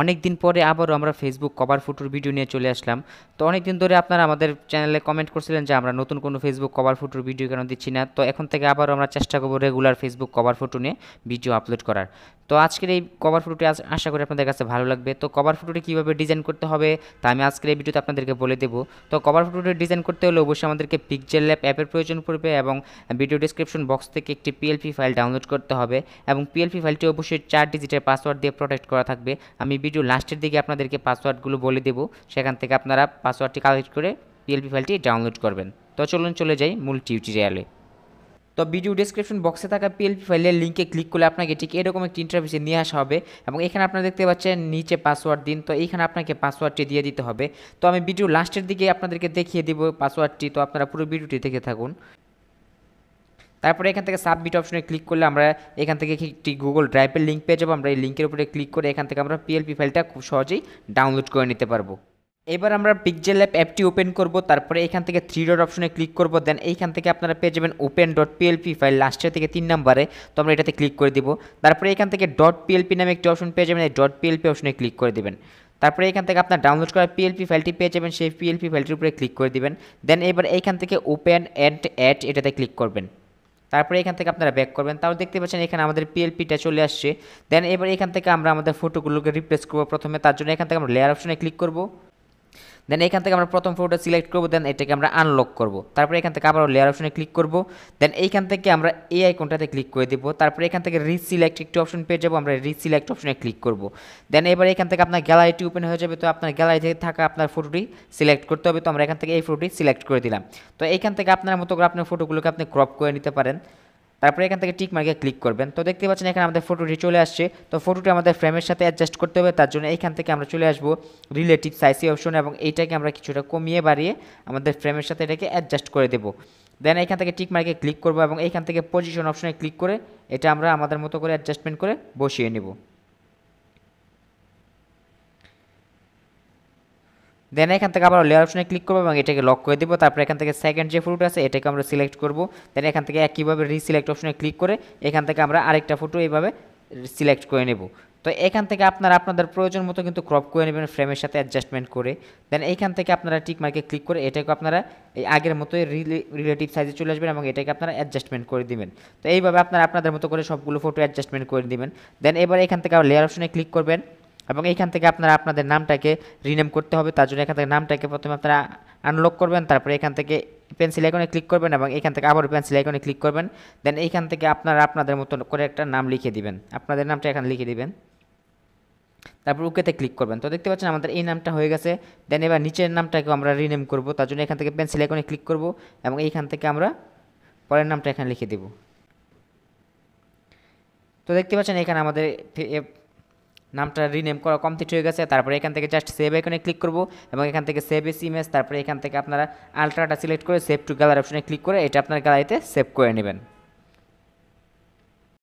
অনেক দিন পরে আবারও আমরা ফেসবুক কভার ফটোর ভিডিও নিয়ে চলে আসলাম। তো অনেক দিন ধরে আপনারা আমাদের চ্যানেলে কমেন্ট করছিলেন যে আমরা নতুন কোনো ফেসবুক কভার ফটোর ভিডিও কেন দিচ্ছি না। তো এখন থেকে আবারও আমরা চেষ্টা করব রেগুলার ফেসবুক কভার ফটো নিয়ে ভিডিও আপলোড করার। তো আজকের এই কভার ফটোটি আশা করি আপনাদের কাছে ভালো লাগবে। তো কভার ফটোটি কীভাবে ডিজাইন করতে হবে তা আমি আজকের এই ভিডিওতে আপনাদেরকে বলে দেবো। তো কভার ফটোটি ডিজাইন করতে হলে অবশ্যই আমাদেরকে পিকচার ল্যাব অ্যাপের প্রয়োজন পড়বে এবং ভিডিও ডিসক্রিপশন বক্স থেকে একটি পিএলপি ফাইল ডাউনলোড করতে হবে এবং পিএলপি ফাইলটি অবশ্যই 4 ডিজিটের পাসওয়ার্ড দিয়ে প্রোটেক্ট করা থাকবে। আমি ভিডিও লাস্টের দিকে আপনাদেরকে পাসওয়ার্ডগুলো বলে দেবো, সেখান থেকে আপনারা পাসওয়ার্ডটি কালেক্ট করে পিএলপি ফাইলটি ডাউনলোড করবেন। তো চলুন চলে যাই মূল টিউটোরিয়ালে। তো ভিডিও ডেসক্রিপশন বক্সে থাকা পিএলপি ফাইলের লিঙ্কে ক্লিক করলে আপনাকে ঠিক এরকম একটি ইন্টারফেসে নিয়ে আসা হবে এবং এখানে আপনারা দেখতে পাচ্ছেন নিচে পাসওয়ার্ড দিন। তো এইখানে আপনাকে পাসওয়ার্ডটি দিয়ে দিতে হবে। তো আমি ভিডিও লাস্টের দিকে আপনাদেরকে দেখিয়ে দেবো পাসওয়ার্ডটি, তো আপনারা পুরো ভিডিওটি দেখে থাকুন। তারপরে এখান থেকে সাবমিট অপশনে ক্লিক করলে আমরা এখান থেকে একটি গুগল ড্রাইভের লিঙ্ক পেয়ে যাবো। আমরা এই লিঙ্কের উপরে ক্লিক করে এখান থেকে আমরা পিএলপি ফাইলটা খুব সহজেই ডাউনলোড করে নিতে পারবো। এবার আমরা পিকচার ল্যাব অ্যাপটি ওপেন করব। তারপরে এখান থেকে 3 ডট অপশনে ক্লিক করব। দেন এইখান থেকে আপনারা পেয়ে যাবেন ওপেন ডট পিএলপি ফাইল লাস্টের থেকে 3 নম্বরে। তো আমরা এটাতে ক্লিক করে দিব। তারপরে এখান থেকে ডট পিএলপি নামে একটি অপশন পেয়ে যাবেন, এই ডট পিএলপি অপশনে ক্লিক করে দেবেন। তারপরে এখান থেকে আপনার ডাউনলোড করা পিএলপি ফাইলটি পেয়ে যাবেন, সেই পিএলপি ফাইলটির উপরে ক্লিক করে দিবেন। দেন এবার এইখান থেকে ওপেন অ্যান্ড অ্যাড এটাতে ক্লিক করবেন। তারপরে এখান থেকে আপনারা ব্যাক করবেন। তাও দেখতে পাচ্ছেন এখানে আমাদের পিএলপিটা চলে আসছে। দেন এবার এখান থেকে আমরা আমাদের ফটোগুলোকে রিপ্লেস করবো প্রথমে। তার জন্য এখান থেকে আমরা লেয়ার অপশনে ক্লিক করব। দেন এখান থেকে আমরা প্রথম ফটোটা সিলেক্ট করব। দেন এটাকে আমরা আনলক করব। তারপরে এখান থেকে আবার লেয়ার অপশনে ক্লিক করব। দেন এইখান থেকে আমরা এই আইকনটাতে ক্লিক করে দেব। তারপরে এখান থেকে রিসিলেক্ট একটি অপশন পেয়ে যাবো, আমরা রিসিলেক্ট অপশনে ক্লিক করব। দেন এবার এখান থেকে আপনার গ্যালারিটি ওপেন হয়ে যাবে। তো আপনার গ্যালারিতে থাকা আপনার ফটোটি সিলেক্ট করতে হবে। তো আমরা এখান থেকে এই ফটোটি সিলেক্ট করে দিলাম। তো এইখান থেকে আপনার মতো করে আপনার ফটোগুলোকে আপনি ক্রপ করে নিতে পারেন। তারপরে এখান থেকে টিক মার্কে ক্লিক করবেন। তো দেখতে পাচ্ছেন এখানে আমাদের ফটোটি চলে আসছে। তো ফটোটি আমাদের ফ্রেমের সাথে অ্যাডজাস্ট করতে হবে, তার জন্য এইখান থেকে আমরা চলে আসবো রিলেটিভ সাইজ অপশন এবং এইটাকে আমরা কিছুটা কমিয়ে বাড়িয়ে আমাদের ফ্রেমের সাথে এটাকে অ্যাডজাস্ট করে দেবো। দেন এখান থেকে টিক মার্কে ক্লিক করবো এবং এইখান থেকে পজিশন অপশনে ক্লিক করে এটা আমরা আমাদের মতো করে অ্যাডজাস্টমেন্ট করে বসিয়ে নেব। দেন এখান থেকে আবার লেয়ার অপশনে ক্লিক করবো এবং এটাকে লক করে দেবো। তারপর এখান থেকে সেকেন্ড যে ফটোটা আছে এটাকে আমরা সিলেক্ট করব। দেন এখান থেকে একইভাবে রিসিলেক্ট অপশনে ক্লিক করে এখান থেকে আমরা আরেকটা ফটো এইভাবে সিলেক্ট করে নেব। তো এখান থেকে আপনারা আপনাদের প্রয়োজন মতো কিন্তু ক্রপ করে নেবেন ফ্রেমের সাথে অ্যাডজাস্টমেন্ট করে। দেন এইখান থেকে আপনারা টিক মার্কে ক্লিক করে এটাকে আপনারা এই আগের মতোই রিলেটিভ সাইজে চলে আসবেন এবং এটাকে আপনারা অ্যাডজাস্টমেন্ট করে দিবেন। তো এইভাবে আপনারা আপনাদের মতো করে সবগুলো ফটো অ্যাডজাস্টমেন্ট করে দিবেন। দেন এবার এখান থেকে আবার লেয়ার অপশনে ক্লিক করবেন এবং এইখান থেকে আপনারা আপনাদের নামটাকে রিনেম করতে হবে। তার জন্য এখান থেকে নামটাকে প্রথমে আপনারা আনলক করবেন। তারপরে এখান থেকে পেন্সিল আইকনে ক্লিক করবেন এবং এখান থেকে আবার পেন্সিল আইকনে ক্লিক করবেন। দেন এইখান থেকে আপনারা আপনাদের মতো করে একটা নাম লিখে দিবেন, আপনাদের নামটা এখানে লিখে দিবেন। তারপর ওকেতে ক্লিক করবেন। তো দেখতে পাচ্ছেন আমাদের এই নামটা হয়ে গেছে। দেন এবার নিচের নামটাকে আমরা রিনেম করব, তার জন্য এখান থেকে পেন্সিল আইকনে ক্লিক করব এবং এইখান থেকে আমরা পরের নামটা এখানে লিখে দেব। তো দেখতে পাচ্ছেন এখানে আমাদের নামটা রিনেম করা কমপ্লিট হয়ে গেছে। তারপরে এখান থেকে জাস্ট সেভ আইকনে ক্লিক করব এবং এখান থেকে সেভ এস ইমেজ, তারপরে এখান থেকে আপনারা আলট্রাটা সিলেক্ট করে সেভ টু গ্যালারি অপশনে ক্লিক করে এটা আপনার গ্যালারিতে সেভ করে নেবেন।